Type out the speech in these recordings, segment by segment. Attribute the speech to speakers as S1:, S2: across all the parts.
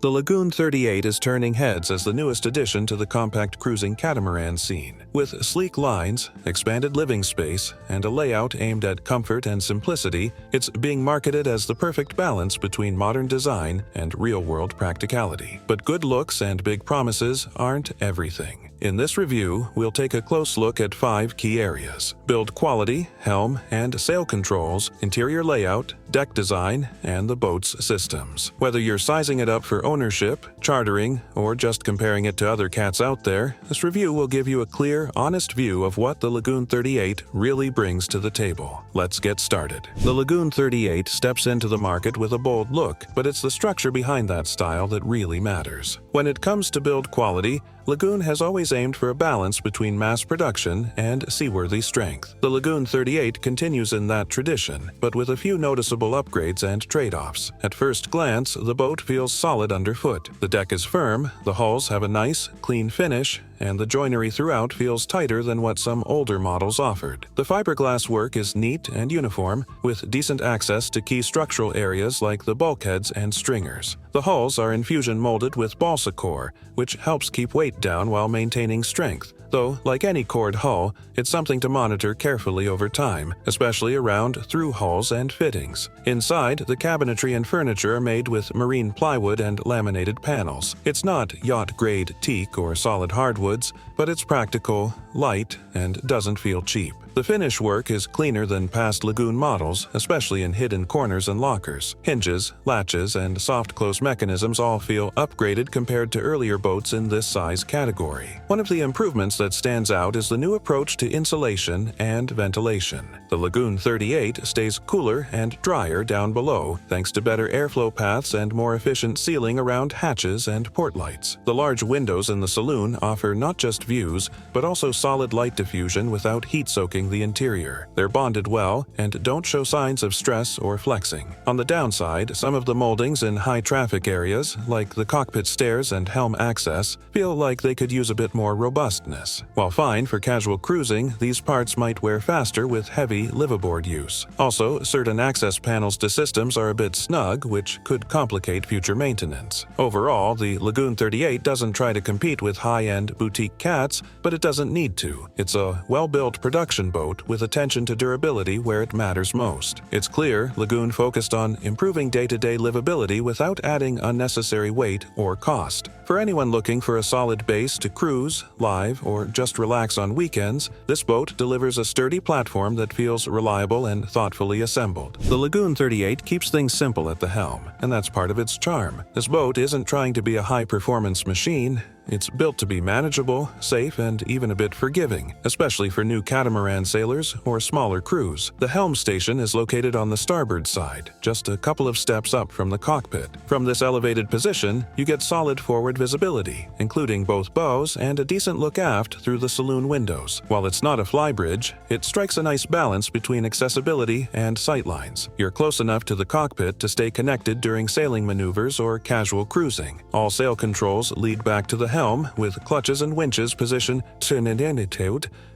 S1: The Lagoon 38 is turning heads as the newest addition to the compact cruising catamaran scene. With sleek lines, expanded living space, and a layout aimed at comfort and simplicity, it's being marketed as the perfect balance between modern design and real-world practicality. But good looks and big promises aren't everything. In this review, we'll take a close look at 5 key areas: build quality, helm and sail controls, interior layout, deck design, and the boat's systems. Whether you're sizing it up for ownership, chartering, or just comparing it to other cats out there, this review will give you a clear, honest view of what the Lagoon 38 really brings to the table. Let's get started. The Lagoon 38 steps into the market with a bold look, but it's the structure behind that style that really matters. When it comes to build quality, Lagoon has always aimed for a balance between mass production and seaworthy strength. The Lagoon 38 continues in that tradition, but with a few noticeable upgrades and trade-offs. At first glance, the boat feels solid underfoot. The deck is firm, the hulls have a nice, clean finish, and the joinery throughout feels tighter than what some older models offered. The fiberglass work is neat and uniform, with decent access to key structural areas like the bulkheads and stringers. The hulls are infusion molded with balsa core, which helps keep weight down while maintaining strength. Though, like any cored hull, it's something to monitor carefully over time, especially around through hulls and fittings. Inside, the cabinetry and furniture are made with marine plywood and laminated panels. It's not yacht-grade teak or solid hardwoods, but it's practical, light, and doesn't feel cheap. The finish work is cleaner than past Lagoon models, especially in hidden corners and lockers. Hinges, latches, and soft close mechanisms all feel upgraded compared to earlier boats in this size category. One of the improvements that stands out is the new approach to insulation and ventilation. The Lagoon 38 stays cooler and drier down below, thanks to better airflow paths and more efficient sealing around hatches and port lights. The large windows in the saloon offer not just views, but also solid light diffusion without heat soaking the interior. They're bonded well and don't show signs of stress or flexing. On the downside, some of the moldings in high traffic areas, like the cockpit stairs and helm access, feel like they could use a bit more robustness. While fine for casual cruising, these parts might wear faster with heavy liveaboard use. Also, certain access panels to systems are a bit snug, which could complicate future maintenance. Overall, the Lagoon 38 doesn't try to compete with high-end boutique cats, but it doesn't need to. It's a well-built production boat with attention to durability where it matters most. It's clear Lagoon focused on improving day-to-day livability without adding unnecessary weight or cost. For anyone looking for a solid base to cruise, live, or just relax on weekends, this boat delivers a sturdy platform that feels reliable and thoughtfully assembled. The Lagoon 38 keeps things simple at the helm, and that's part of its charm. This boat isn't trying to be a high-performance machine. It's built to be manageable, safe, and even a bit forgiving, especially for new catamaran sailors or smaller crews. The helm station is located on the starboard side, just a couple of steps up from the cockpit. From this elevated position, you get solid forward visibility, including both bows and a decent look aft through the saloon windows. While it's not a flybridge, it strikes a nice balance between accessibility and sightlines. You're close enough to the cockpit to stay connected during sailing maneuvers or casual cruising. All sail controls lead back to the helm, with clutches and winches positioned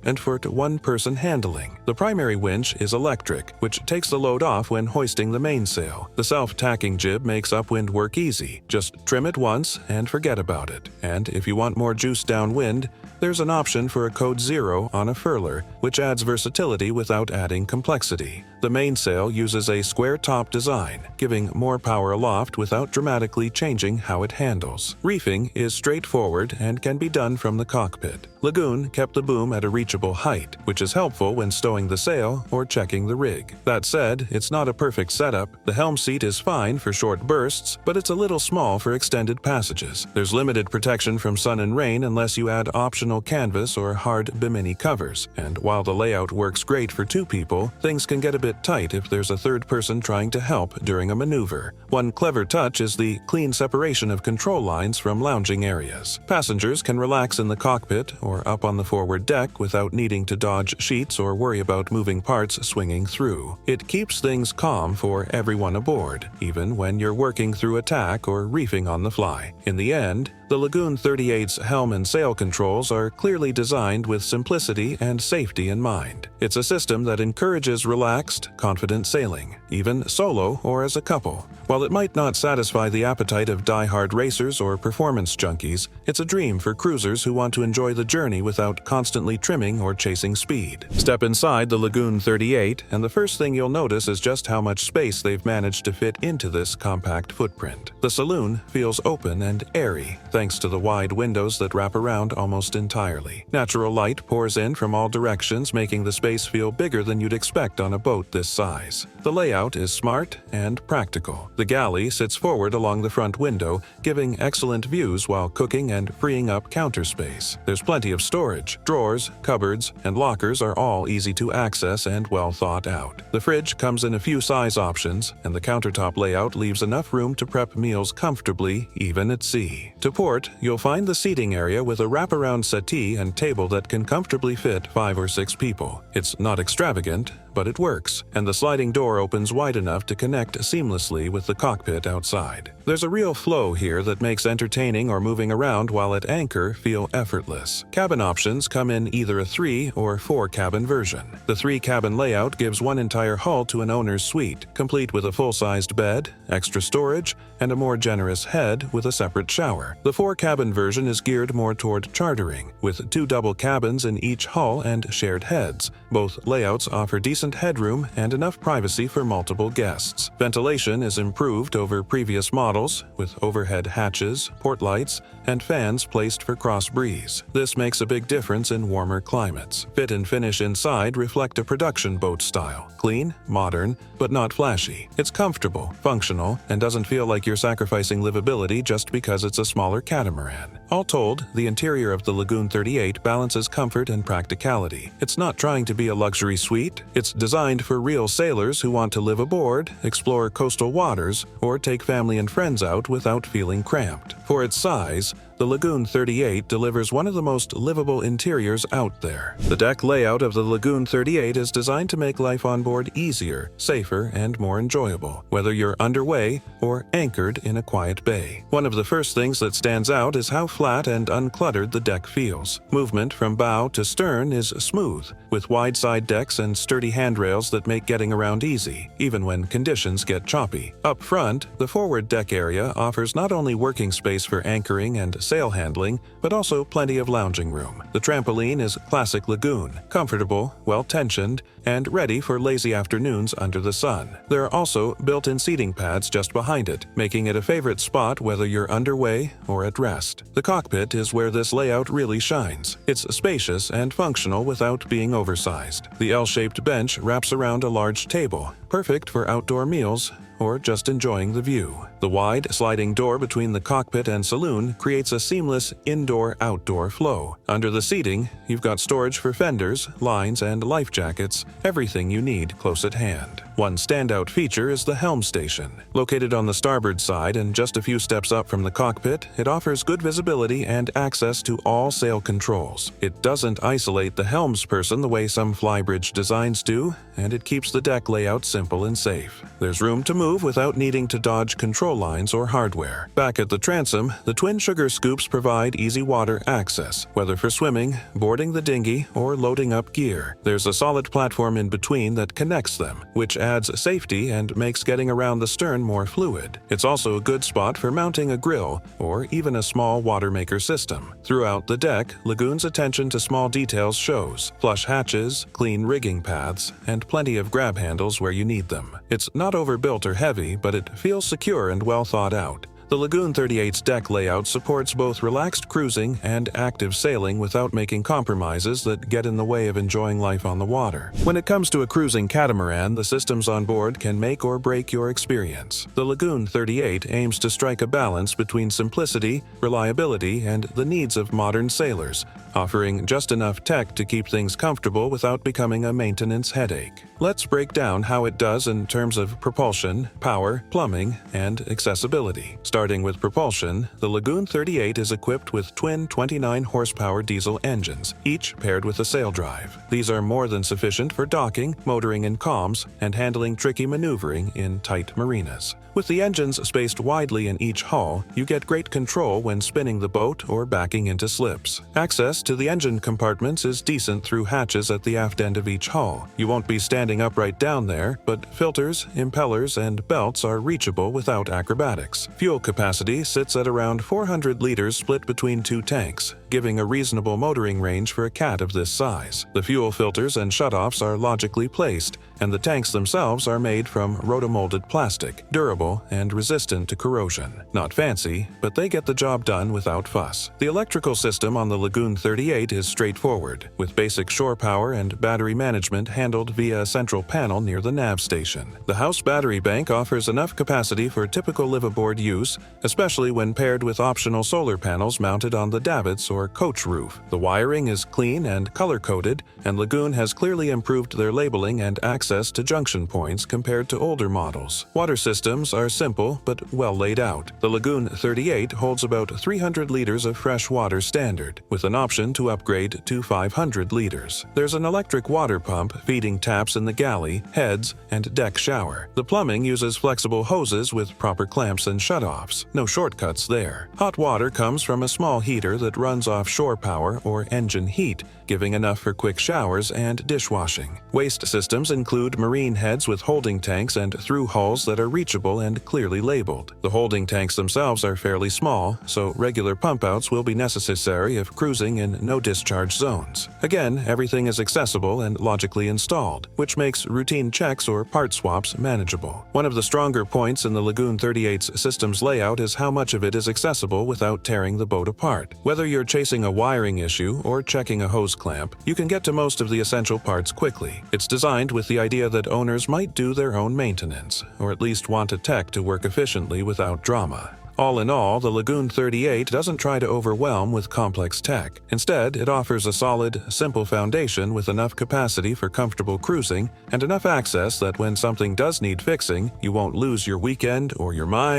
S1: and for one-person handling. The primary winch is electric, which takes the load off when hoisting the mainsail. The self-tacking jib makes upwind work easy. Just trim it once and forget about it. And if you want more juice downwind, there's an option for a code 0 on a furler, which adds versatility without adding complexity. The mainsail uses a square top design, giving more power aloft without dramatically changing how it handles. Reefing is straightforward and can be done from the cockpit. Lagoon kept the boom at a reachable height, which is helpful when stowing the sail or checking the rig. That said, it's not a perfect setup. The helm seat is fine for short bursts, but it's a little small for extended passages. There's limited protection from sun and rain unless you add optional canvas or hard bimini covers. And while the layout works great for 2 people, things can get a bit tight if there's a third person trying to help during a maneuver. One clever touch is the clean separation of control lines from lounging areas. Passengers can relax in the cockpit or up on the forward deck without needing to dodge sheets or worry about moving parts swinging through. It keeps things calm for everyone aboard, even when you're working through a tack or reefing on the fly. In the end, the Lagoon 38's helm and sail controls are clearly designed with simplicity and safety in mind. It's a system that encourages relaxed, relaxed, confident sailing, even solo or as a couple. While it might not satisfy the appetite of die-hard racers or performance junkies, it's a dream for cruisers who want to enjoy the journey without constantly trimming or chasing speed. Step inside the Lagoon 38, and the first thing you'll notice is just how much space they've managed to fit into this compact footprint. The saloon feels open and airy, thanks to the wide windows that wrap around almost entirely. Natural light pours in from all directions, making the space feel bigger than you'd expect on a boat this size. The layout is smart and practical. The galley sits forward along the front window, giving excellent views while cooking and freeing up counter space. There's plenty of storage. Drawers, cupboards, and lockers are all easy to access and well thought out. The fridge comes in a few size options, and the countertop layout leaves enough room to prep meals comfortably, even at sea. To port, you'll find the seating area with a wraparound settee and table that can comfortably fit 5 or 6 people. It's not extravagant, but it works, and the sliding door opens wide enough to connect seamlessly with the cockpit outside. There's a real flow here that makes entertaining or moving around while at anchor feel effortless. Cabin options come in either a 3 or 4 cabin version. The 3 cabin layout gives one entire hull to an owner's suite, complete with a full-sized bed, extra storage, and a more generous head with a separate shower. The 4 cabin version is geared more toward chartering, with 2 double cabins in each hull and shared heads. Both layouts offer decent headroom and enough privacy for multiple guests. Ventilation is improved over previous models, with overhead hatches, port lights, and fans placed for cross breeze. This makes a big difference in warmer climates. Fit and finish inside reflect a production boat style. Clean, modern, but not flashy. It's comfortable, functional, and doesn't feel like you're sacrificing livability just because it's a smaller catamaran. All told, the interior of the Lagoon 38 balances comfort and practicality. It's not trying to be a luxury suite. It's designed for real sailors who want to live aboard, explore coastal waters, or take family and friends out without feeling cramped. For its size, the Lagoon 38 delivers one of the most livable interiors out there. The deck layout of the Lagoon 38 is designed to make life on board easier, safer, and more enjoyable, whether you're underway or anchored in a quiet bay. One of the first things that stands out is how flat and uncluttered the deck feels. Movement from bow to stern is smooth, with wide side decks and sturdy handrails that make getting around easy, even when conditions get choppy. Up front, the forward deck area offers not only working space for anchoring and sail handling, but also plenty of lounging room. The trampoline is classic Lagoon, comfortable, well-tensioned, and ready for lazy afternoons under the sun. There are also built-in seating pads just behind it, making it a favorite spot whether you're underway or at rest. The cockpit is where this layout really shines. It's spacious and functional without being oversized. The L-shaped bench wraps around a large table, perfect for outdoor meals or just enjoying the view. The wide, sliding door between the cockpit and saloon creates a seamless indoor-outdoor flow. Under the seating, you've got storage for fenders, lines, and life jackets, everything you need close at hand. One standout feature is the Helm station. Located on the starboard side and just a few steps up from the cockpit, it offers good visibility and access to all sail controls. It doesn't isolate the helmsperson the way some flybridge designs do, and it keeps the deck layout simple and safe. There's room to move without needing to dodge control lines or hardware. Back at the transom, the twin sugar scoops provide easy water access, whether for swimming, boarding the dinghy, or loading up gear. There's a solid platform in between that connects them, which adds safety and makes getting around the stern more fluid. It's also a good spot for mounting a grill or even a small water maker system. Throughout the deck, Lagoon's attention to small details shows: flush hatches, clean rigging paths, and plenty of grab handles where you need them. It's not overbuilt or heavy, but it feels secure and well thought out. The Lagoon 38's deck layout supports both relaxed cruising and active sailing without making compromises that get in the way of enjoying life on the water. When it comes to a cruising catamaran, the systems on board can make or break your experience. The Lagoon 38 aims to strike a balance between simplicity, reliability, and the needs of modern sailors, offering just enough tech to keep things comfortable without becoming a maintenance headache. Let's break down how it does in terms of propulsion, power, plumbing, and accessibility. Starting with propulsion, the Lagoon 38 is equipped with twin 29-horsepower diesel engines, each paired with a sail drive. These are more than sufficient for docking, motoring in calms, and handling tricky maneuvering in tight marinas. With the engines spaced widely in each hull, you get great control when spinning the boat or backing into slips. Access to the engine compartments is decent through hatches at the aft end of each hull. You won't be standing upright down there, but filters, impellers, and belts are reachable without acrobatics. Fuel capacity sits at around 400 liters split between two tanks, giving a reasonable motoring range for a cat of this size. The fuel filters and shutoffs are logically placed, and the tanks themselves are made from rotomolded plastic, durable and resistant to corrosion. Not fancy, but they get the job done without fuss. The electrical system on the Lagoon 38 is straightforward, with basic shore power and battery management handled via a central panel near the nav station. The house battery bank offers enough capacity for typical liveaboard use, especially when paired with optional solar panels mounted on the davits or coach roof. The wiring is clean and color-coded, and Lagoon has clearly improved their labeling and access to junction points compared to older models. Water systems are simple but well laid out. The Lagoon 38 holds about 300 liters of fresh water standard, with an option to upgrade to 500 liters. There's an electric water pump feeding taps in the galley, heads, and deck shower. The plumbing uses flexible hoses with proper clamps and shutoffs. No shortcuts there. Hot water comes from a small heater that runs off shore power or engine heat, giving enough for quick showers and dishwashing. Waste systems include marine heads with holding tanks and through hulls that are reachable and clearly labeled. The holding tanks themselves are fairly small, so regular pump-outs will be necessary if cruising in no-discharge zones. Again, everything is accessible and logically installed, which makes routine checks or part swaps manageable. One of the stronger points in the Lagoon 38's system's layout is how much of it is accessible without tearing the boat apart. Whether you're chasing a wiring issue or checking a hose clamp, you can get to most of the essential parts quickly. It's designed with the idea that owners might do their own maintenance, or at least want a tech to work efficiently without drama. All in all, the Lagoon 38 doesn't try to overwhelm with complex tech. Instead, it offers a solid, simple foundation with enough capacity for comfortable cruising and enough access that when something does need fixing, you won't lose your weekend or your mind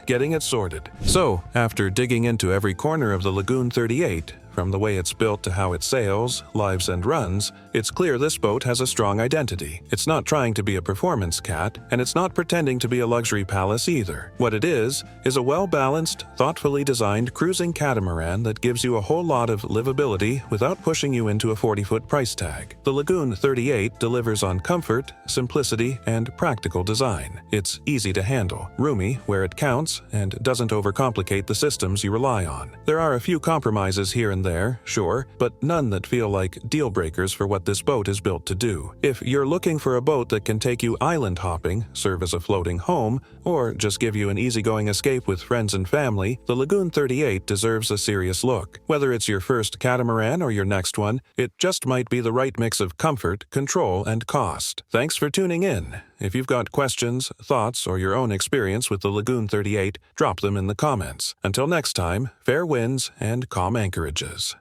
S1: getting it sorted. So, after digging into every corner of the Lagoon 38, from the way it's built to how it sails, lives, and runs, it's clear this boat has a strong identity. It's not trying to be a performance cat, and it's not pretending to be a luxury palace either. What it is a well-balanced, thoughtfully designed cruising catamaran that gives you a whole lot of livability without pushing you into a 40-foot price tag. The Lagoon 38 delivers on comfort, simplicity, and practical design. It's easy to handle, roomy where it counts, and doesn't overcomplicate the systems you rely on. There are a few compromises here and there, sure, but none that feel like deal breakers for what this boat is built to do. If you're looking for a boat that can take you island hopping, serve as a floating home, or just give you an easygoing escape with friends and family, the Lagoon 38 deserves a serious look. Whether it's your first catamaran or your next one, it just might be the right mix of comfort, control, and cost. Thanks for tuning in. If you've got questions, thoughts, or your own experience with the Lagoon 38, drop them in the comments. Until next time, fair winds and calm anchorages.